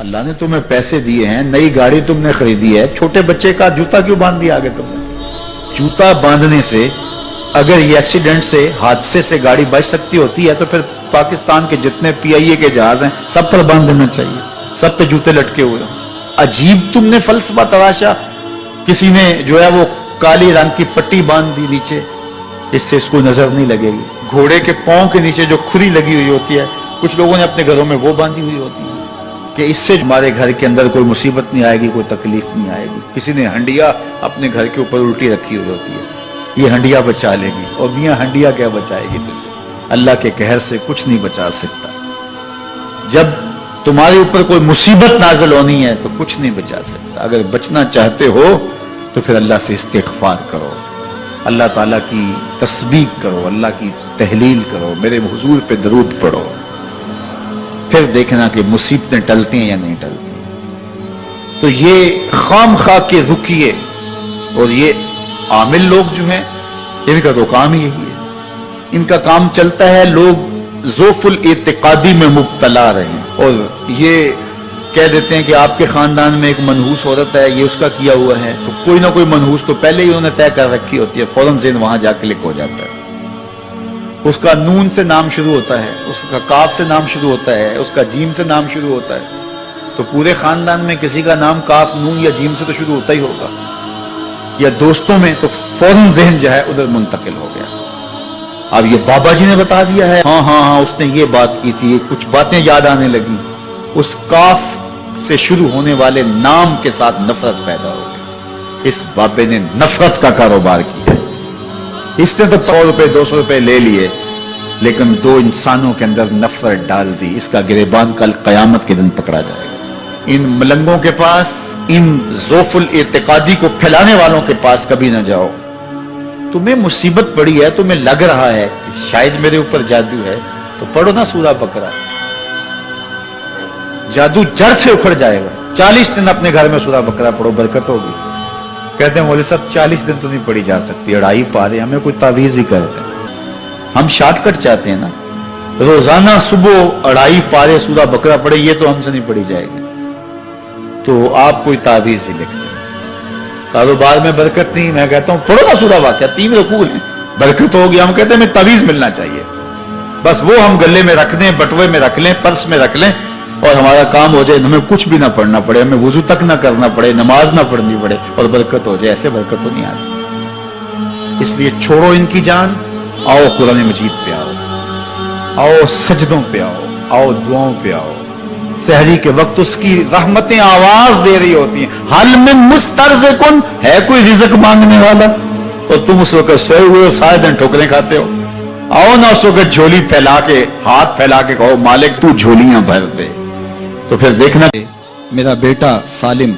اللہ نے تمہیں پیسے دیے ہیں, نئی گاڑی تم نے خریدی ہے, چھوٹے بچے کا جوتا کیوں باندھ دیا آگے تم نے؟ جوتا باندھنے سے اگر یہ ایکسیڈنٹ سے, حادثے سے گاڑی بچ سکتی ہوتی ہے تو پھر پاکستان کے جتنے PIA کے جہاز ہیں سب پر باندھ دینا چاہیے, سب پہ جوتے لٹکے ہوئے. عجیب تم نے فلسفہ تراشا. کسی نے جو ہے وہ کالی رنگ کی پٹی باندھ دی نیچے, اس سے اس کو نظر نہیں لگے گی. گھوڑے کے پاؤں کے نیچے جو کھری لگی ہوئی ہوتی ہے, کچھ لوگوں نے اپنے گھروں میں وہ باندھی ہوئی ہوتی ہے کہ اس سے ہمارے گھر کے اندر کوئی مصیبت نہیں آئے گی, کوئی تکلیف نہیں آئے گی. کسی نے ہنڈیا اپنے گھر کے اوپر الٹی رکھی ہوئی ہوتی ہے, یہ ہنڈیا بچا لے گی. اور میاں ہنڈیا کیا بچائے گی تجھے؟ اللہ کے قہر سے کچھ نہیں بچا سکتا. جب تمہارے اوپر کوئی مصیبت نازل ہونی ہے تو کچھ نہیں بچا سکتا. اگر بچنا چاہتے ہو تو پھر اللہ سے استغفار کرو, اللہ تعالیٰ کی تسبیح کرو, اللہ کی تحلیل کرو, میرے حضور پہ درود پڑھو, پھر دیکھنا کہ مصیبتیں ٹلتی ہیں یا نہیں ٹلتی. تو یہ خام خواہ کے رکیے, اور یہ عامل لوگ جو ہیں ان کا تو کام ہی یہی ہے. ان کا کام چلتا ہے لوگ ذوف الاعتقادی میں مبتلا رہے, اور یہ کہہ دیتے ہیں کہ آپ کے خاندان میں ایک منحوس عورت ہے, یہ اس کا کیا ہوا ہے, تو کوئی نہ کوئی منحوس تو پہلے ہی انہوں نے طے کر رکھی ہوتی ہے, فوراً ذہن وہاں جا کلک ہو جاتا ہے. اس کا نون سے نام شروع ہوتا ہے, اس کا کاف سے نام شروع ہوتا ہے, اس کا جیم سے نام شروع ہوتا ہے, تو پورے خاندان میں کسی کا نام کاف, نون یا جیم سے تو شروع ہوتا ہی ہوگا, یا دوستوں میں, تو فوراً ذہن جو ہے ادھر منتقل ہو گیا. اب یہ بابا جی نے بتا دیا ہے, ہاں اس نے یہ بات کی تھی, کچھ باتیں یاد آنے لگی, اس کاف سے شروع ہونے والے نام کے ساتھ نفرت پیدا ہو گئی. اس بابے نے نفرت کا کاروبار کیا. اس نے تو 100 روپے 200 روپے لے لیے, لیکن 2 انسانوں کے اندر نفرت ڈال دی. اس کا گریبان کل قیامت کے دن پکڑا جائے گا. ان ملنگوں کے پاس, ان ذوف الاعتقادی کو پھیلانے والوں کے پاس کبھی نہ جاؤ. تمہیں مصیبت پڑی ہے, تمہیں لگ رہا ہے کہ شاید میرے اوپر جادو ہے, تو پڑھو نا سورہ بقرہ, جادو جڑ سے اکھڑ جائے گا. 40 دن اپنے گھر میں سورہ بقرہ پڑھو, برکت ہوگی. کہتے ہیں مولوی صاحب 40 دن تو نہیں پڑھی جا سکتی, 2.5 پارے, ہمیں کوئی تعویذ ہی کرتے ہیں. ہم شارٹ کٹ چاہتے ہیں نا, روزانہ صبح 2.5 پارے سورہ بقرہ پڑھے, یہ تو ہم سے نہیں پڑھی جائے گی, تو آپ کوئی تعویذ ہی لکھتے ہیں. کاروبار میں برکت نہیں, میں کہتا ہوں پڑھو نا سورہ واقعہ, 3 رکوع ہیں, برکت ہوگی. ہم کہتے ہیں ہمیں تعویذ ملنا چاہیے, بس وہ ہم گلے میں رکھ دیں, بٹوے میں رکھ لیں, پرس میں رکھ لیں, اور ہمارا کام ہو جائے, ہمیں کچھ بھی نہ پڑھنا پڑے, ہمیں وضو تک نہ کرنا پڑے, نماز نہ پڑھنی پڑے, اور برکت ہو جائے. ایسے برکت تو نہیں آتی. اس لیے چھوڑو ان کی جان, آؤ قرآن مجید پہ آؤ, آؤ سجدوں پہ آؤ, آؤ دعاؤں پہ آؤ. سحری کے وقت اس کی رحمتیں آواز دے رہی ہوتی ہیں, حل من مسترزقن, ہے کوئی رزق مانگنے والا, اور تم اس وقت سوئے ہوئے ہو, سارے دن ٹھوکریں کھاتے ہو. آؤ نا اس وقت جھولی پھیلا کے, ہاتھ پھیلا کے کہو مالک تو جھولیاں بھر دے. تو پھر دیکھنا, میرا بیٹا سالم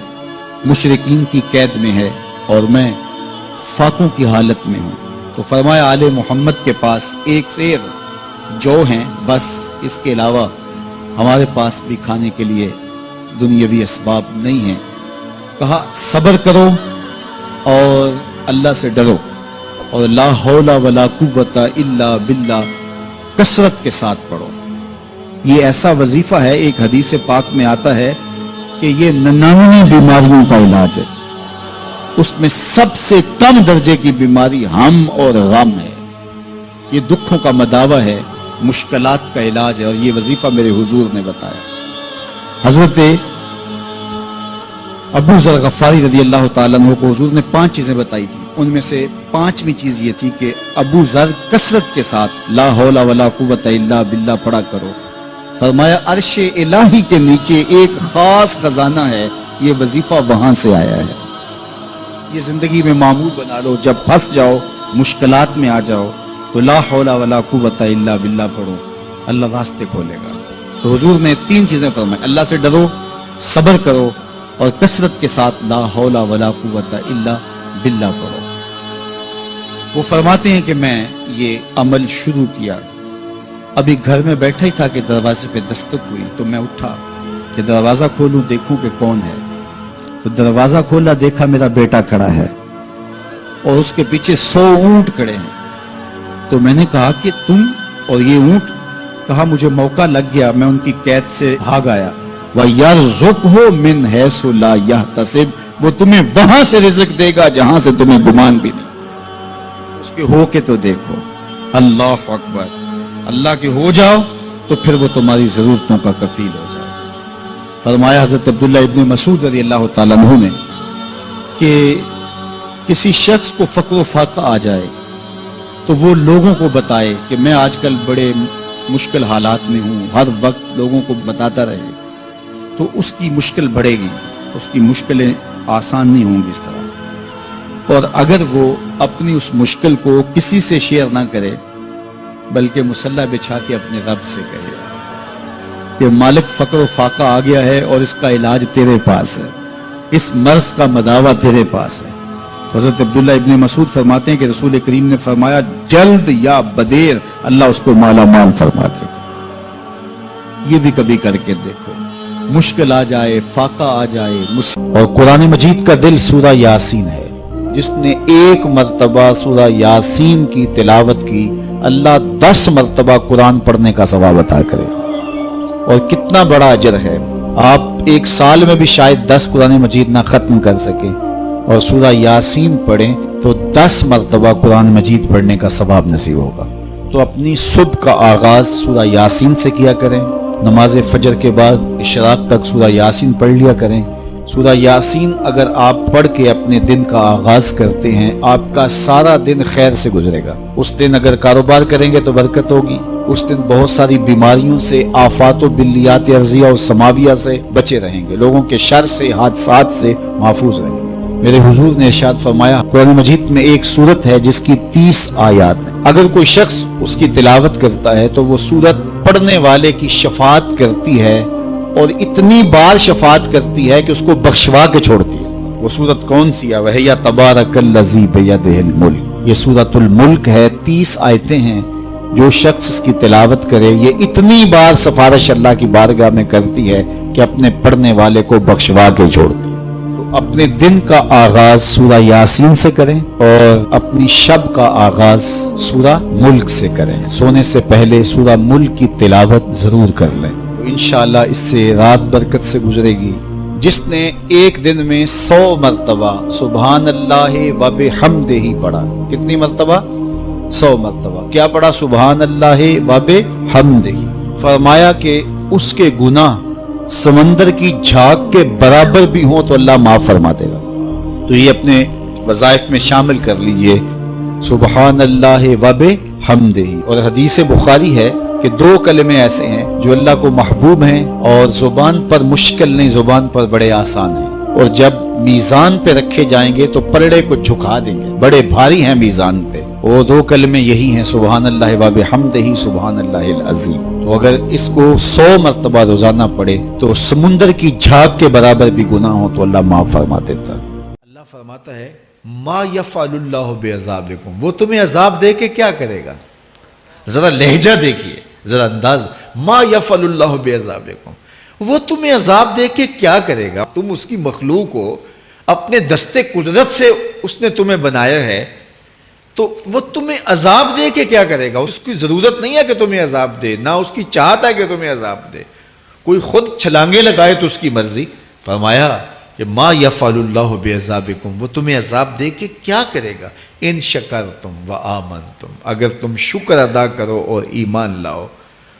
مشرکین کی قید میں ہے اور میں فاقوں کی حالت میں ہوں. تو فرمایا آل محمد کے پاس ایک سیر جو ہیں, بس اس کے علاوہ ہمارے پاس بھی کھانے کے لیے دنیاوی اسباب نہیں ہیں. کہا صبر کرو اور اللہ سے ڈرو, اور لا حول ولا قوت الا باللہ کثرت کے ساتھ پڑھو. یہ ایسا وظیفہ ہے, ایک حدیث پاک میں آتا ہے کہ یہ 99 بیماریوں کا علاج ہے. اس میں سب سے کم درجے کی بیماری ہم اور غم ہے. یہ دکھوں کا مداوع ہے, مشکلات کا علاج ہے, اور یہ وظیفہ میرے حضور نے بتایا. حضرت ابو ذر غفاری رضی اللہ تعالیٰ عنہ کو حضور نے 5 چیزیں بتائی تھی. ان میں سے 5ویں چیز یہ تھی کہ ابو ذر کثرت کے ساتھ لا حول ولا قوت الا باللہ پڑھا کرو. فرمایا عرش الہی کے نیچے ایک خاص خزانہ ہے, یہ وظیفہ وہاں سے آیا ہے. یہ زندگی میں معمول بنا لو, جب پھنس جاؤ, مشکلات میں آ جاؤ, تو لا حول ولا قوت الا باللہ پڑھو, اللہ راستے کھولے گا. تو حضور نے 3 چیزیں فرمائی, اللہ سے ڈرو, صبر کرو, اور کثرت کے ساتھ لا حول ولا قوت الا باللہ پڑھو. وہ فرماتے ہیں کہ میں یہ عمل شروع کیا, ابھی گھر میں بیٹھا ہی تھا کہ دروازے پہ دستک ہوئی, تو میں اٹھا کہ دروازہ کھولوں دیکھوں کہ کون ہے. تو دروازہ کھولا, دیکھا میرا بیٹا کھڑا ہے اور اس کے پیچھے 100 اونٹ کھڑے ہیں. تو میں نے کہا کہ تم اور یہ اونٹ؟ کہا مجھے موقع لگ گیا, میں ان کی قید سے بھاگ آیا. وَيَرْزُقْهُ مِنْ حَيْثُ لَا يَحْتَسِبُ، وہ تمہیں وہاں سے رزق دے گا جہاں سے تمہیں گمان بھی نہیں۔ اس کے ہو کے تو دیکھو، اللہ اکبر، اللہ کے ہو جاؤ تو پھر وہ تمہاری ضرورتوں کا کفیل ہو جائے۔ فرمایا حضرت عبداللہ ابن مسعود رضی اللہ تعالیٰ عنہ نے کہ کسی شخص کو فقر و فاقہ آ جائے تو وہ لوگوں کو بتائے کہ میں آج کل بڑے مشکل حالات میں ہوں، ہر وقت لوگوں کو بتاتا رہے تو اس کی مشکل بڑھے گی، اس کی مشکلیں آسان نہیں ہوں گی اس طرح۔ اور اگر وہ اپنی اس مشکل کو کسی سے شیئر نہ کرے بلکہ مصلی بچھا کے اپنے رب سے کہے کہ مالک فقر و فاقہ آ گیا ہے اور اس کا علاج تیرے پاس ہے، اس مرض کا مداوع تیرے پاس ہے۔ تو حضرت عبداللہ ابن مسعود فرماتے ہیں کہ رسول کریم نے فرمایا جلد یا بدیر اللہ اس کو مالا مال فرما دے گا۔ یہ بھی کبھی کر کے دیکھو، مشکل آ جائے، فاقہ آ جائے۔ اور قرآن مجید کا دل سورہ یاسین ہے، جس نے ایک مرتبہ سورہ یاسین کی تلاوت کی اللہ 10 مرتبہ قرآن پڑھنے کا ثواب عطا کرے۔ اور کتنا بڑا اجر ہے، آپ ایک سال میں بھی شاید 10 قرآن مجید نہ ختم کر سکیں اور سورہ یاسین پڑھیں تو 10 مرتبہ قرآن مجید پڑھنے کا ثواب نصیب ہوگا۔ تو اپنی صبح کا آغاز سورہ یاسین سے کیا کریں، نماز فجر کے بعد اشراق تک سورہ یاسین پڑھ لیا کریں۔ سورہ یاسین اگر آپ پڑھ کے اپنے دن کا آغاز کرتے ہیں آپ کا سارا دن خیر سے گزرے گا۔ اس دن اگر کاروبار کریں گے تو برکت ہوگی، اس دن بہت ساری بیماریوں سے، آفات و بلیات ارضیہ و سماویہ سے بچے رہیں گے، لوگوں کے شر سے، حادثات سے محفوظ رہیں گے۔ میرے حضور نے ارشاد فرمایا قرآن مجید میں ایک سورت ہے جس کی 30 آیات ہیں، اگر کوئی شخص اس کی تلاوت کرتا ہے تو وہ سورت پڑھنے والے کی شفاعت کرتی ہے، اور اتنی بار شفاعت کرتی ہے کہ اس کو بخشوا کے چھوڑتی ہے۔ وہ سورت کون سی ہے؟ وہ یا تبارک الذی بیدہ الملک، یہ سورۃ الملک ہے، 30 آیتیں ہیں۔ جو شخص اس کی تلاوت کرے یہ اتنی بار سفارش اللہ کی بارگاہ میں کرتی ہے کہ اپنے پڑھنے والے کو بخشوا کے چھوڑتی ہے۔ تو اپنے دن کا آغاز سورہ یاسین سے کریں اور اپنی شب کا آغاز سورہ ملک سے کریں۔ سونے سے پہلے سورہ ملک کی تلاوت ضرور کر لیں، انشاءاللہ اس سے رات برکت سے گزرے گی۔ جس نے ایک دن میں 100 مرتبہ سبحان اللہ و بحمدہ پڑھا، کتنی مرتبہ؟ 100 مرتبہ کیا پڑھا؟ سبحان اللہ و بحمدہ، فرمایا کہ اس کے گناہ سمندر کی جھاگ کے برابر بھی ہوں تو اللہ معاف فرما دے گا۔ تو یہ اپنے وظائف میں شامل کر لیجئے، سبحان اللہ و بحمدہ۔ اور حدیث بخاری ہے کہ 2 کلمے ایسے ہیں جو اللہ کو محبوب ہیں اور زبان پر مشکل نہیں، زبان پر بڑے آسان ہیں، اور جب میزان پہ رکھے جائیں گے تو پلڑے کو جھکا دیں گے، بڑے بھاری ہیں میزان پہ۔ وہ 2 کلمے یہی ہیں، سبحان اللہ و بحمدہ، سبحان اللہ العظیم۔ تو اگر اس کو 100 مرتبہ روزانہ پڑھے تو سمندر کی جھاگ کے برابر بھی گناہ ہو تو اللہ معاف فرما دیتا ہے۔ اللہ فرماتا ہے ما یفعل اللہ بعذابکم، وہ تمہیں عذاب دے کے کیا کرے گا؟ ذرا لہجہ دیکھیے، ذرا انداز، ما یفعل اللہ بعذابکم، وہ تمہیں عذاب دے کے کیا کرے گا؟ تم اس کی مخلوق ہو، اپنے دستے قدرت سے اس نے تمہیں بنایا ہے، تو وہ تمہیں عذاب دے کے کیا کرے گا؟ اس کی ضرورت نہیں ہے کہ تمہیں عذاب دے، نہ اس کی چاہت ہے کہ تمہیں عذاب دے، کوئی خود چھلانگے لگائے تو اس کی مرضی۔ فرمایا کہ ما یفعل اللہ بعذابکم، وہ تمہیں عذاب دے کے کیا کرے گا؟ ان شکرتم و آمنتم، اگر تم شکر ادا کرو اور ایمان لاؤ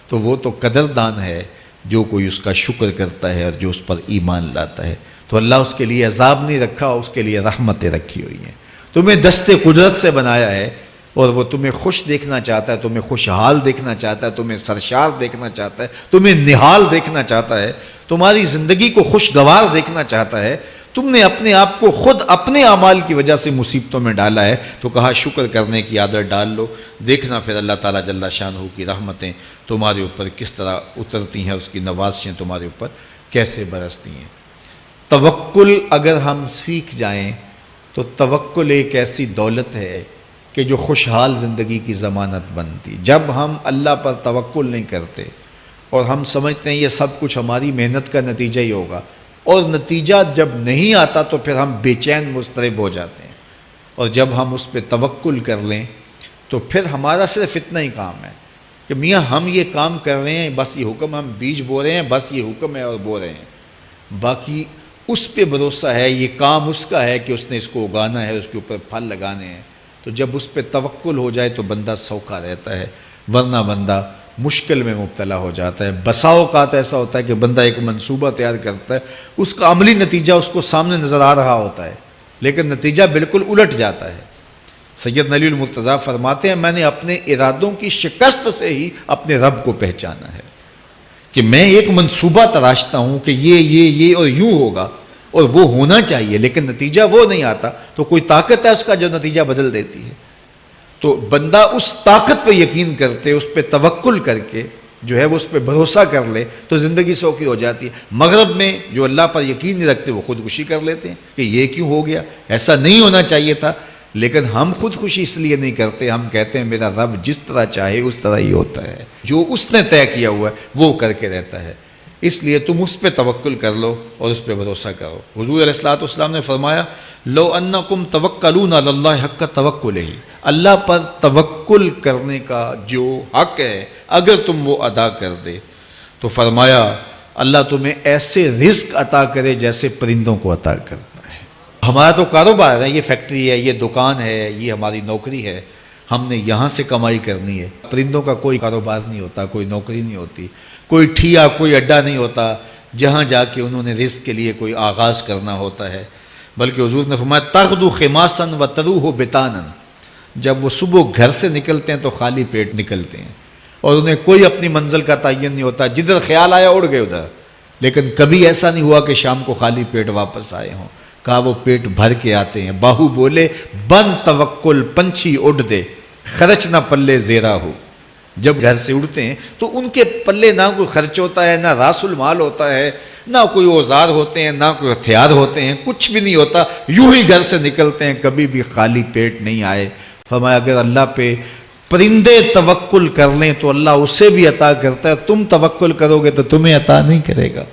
تو وہ تو قدردان ہے جو کوئی اس کا شکر کرتا ہے اور جو اس پر ایمان لاتا ہے۔ تو اللہ اس کے لیے عذاب نہیں رکھا، اس کے لیے رحمتیں رکھی ہوئی ہیں۔ تمہیں دستے قدرت سے بنایا ہے اور وہ تمہیں خوش دیکھنا چاہتا ہے، تمہیں خوشحال دیکھنا چاہتا ہے، تمہیں سرشار دیکھنا چاہتا ہے، تمہیں نہال دیکھنا چاہتا ہے، تمہاری زندگی کو خوشگوار دیکھنا چاہتا ہے۔ تم نے اپنے آپ کو خود اپنے اعمال کی وجہ سے مصیبتوں میں ڈالا ہے، تو کہا شکر کرنے کی عادت ڈال لو، دیکھنا پھر اللہ تعالیٰ جل شانہ کی رحمتیں تمہارے اوپر کس طرح اترتی ہیں، اس کی نوازشیں تمہارے اوپر کیسے برستی ہیں۔ توکل اگر ہم سیکھ جائیں تو توکل ایک ایسی دولت ہے کہ جو خوشحال زندگی کی ضمانت بنتی۔ جب ہم اللہ پر توکل نہیں کرتے اور ہم سمجھتے ہیں یہ سب کچھ ہماری محنت کا نتیجہ ہی ہوگا، اور نتیجہ جب نہیں آتا تو پھر ہم بے چین مضطرب ہو جاتے ہیں، اور جب ہم اس پہ توکل کر لیں تو پھر ہمارا صرف اتنا ہی کام ہے کہ میاں ہم یہ کام کر رہے ہیں، بس یہ حکم، ہم بیج بو رہے ہیں، بس یہ حکم ہے اور بو رہے ہیں، باقی اس پہ بھروسہ ہے، یہ کام اس کا ہے کہ اس نے اس کو اگانا ہے، اس کے اوپر پھل لگانے ہیں۔ تو جب اس پہ توکل ہو جائے تو بندہ سوکھا رہتا ہے، ورنہ بندہ مشکل میں مبتلا ہو جاتا ہے۔ بسا اوقات ایسا ہوتا ہے کہ بندہ ایک منصوبہ تیار کرتا ہے، اس کا عملی نتیجہ اس کو سامنے نظر آ رہا ہوتا ہے، لیکن نتیجہ بالکل الٹ جاتا ہے۔ سید علی المرتضیٰ فرماتے ہیں میں نے اپنے ارادوں کی شکست سے ہی اپنے رب کو پہچانا ہے، کہ میں ایک منصوبہ تراشتا ہوں کہ یہ اور یوں ہوگا اور وہ ہونا چاہیے، لیکن نتیجہ وہ نہیں آتا، تو کوئی طاقت ہے اس کا جو نتیجہ بدل دیتی ہے۔ تو بندہ اس طاقت پہ یقین کرتے، اس پہ توکل کر کے جو ہے وہ اس پہ بھروسہ کر لے تو زندگی سوکھی ہو جاتی ہے۔ مغرب میں جو اللہ پر یقین نہیں رکھتے وہ خودکشی کر لیتے ہیں کہ یہ کیوں ہو گیا، ایسا نہیں ہونا چاہیے تھا، لیکن ہم خودکشی اس لیے نہیں کرتے، ہم کہتے ہیں میرا رب جس طرح چاہے اس طرح ہی ہوتا ہے، جو اس نے طے کیا ہوا ہے وہ کر کے رہتا ہے، اس لیے تم اس پہ توکل کر لو اور اس پہ بھروسہ کرو۔ حضور علیہ الصلوۃ والسلام نے فرمایا لو انکم توکلون علی اللہ حق توکلہ، اللہ پر توکل کرنے کا جو حق ہے اگر تم وہ ادا کر دے تو فرمایا اللہ تمہیں ایسے رزق عطا کرے جیسے پرندوں کو عطا کرتا ہے۔ ہمارا تو کاروبار ہے، یہ فیکٹری ہے، یہ دکان ہے، یہ ہماری نوکری ہے، ہم نے یہاں سے کمائی کرنی ہے۔ پرندوں کا کوئی کاروبار نہیں ہوتا، کوئی نوکری نہیں ہوتی، کوئی ٹھیا، کوئی اڈا نہیں ہوتا جہاں جا کے انہوں نے رزق کے لیے کوئی آغاز کرنا ہوتا ہے، بلکہ حضور نے فرمایا تغدو خماسا وتروح بطانا، جب وہ صبح گھر سے نکلتے ہیں تو خالی پیٹ نکلتے ہیں اور انہیں کوئی اپنی منزل کا تعین نہیں ہوتا، جدھر خیال آیا اڑ گئے ادھر، لیکن کبھی ایسا نہیں ہوا کہ شام کو خالی پیٹ واپس آئے ہوں، کہا وہ پیٹ بھر کے آتے ہیں۔ باہو بولے بن توکل پنچھی اڑ دے، خرچ نہ پلے زیرا ہو، جب گھر سے اڑتے ہیں تو ان کے پلے نہ کوئی خرچ ہوتا ہے، نہ راس المال ہوتا ہے، نہ کوئی اوزار ہوتے ہیں، نہ کوئی ہتھیار ہوتے ہیں، کچھ بھی نہیں ہوتا، یوں ہی گھر سے نکلتے ہیں، کبھی بھی خالی پیٹ نہیں آئے۔ فرمایا اگر اللہ پہ پرندے توکل کر لیں تو اللہ اسے بھی عطا کرتا ہے، تم توکل کرو گے تو تمہیں عطا نہیں کرے گا۔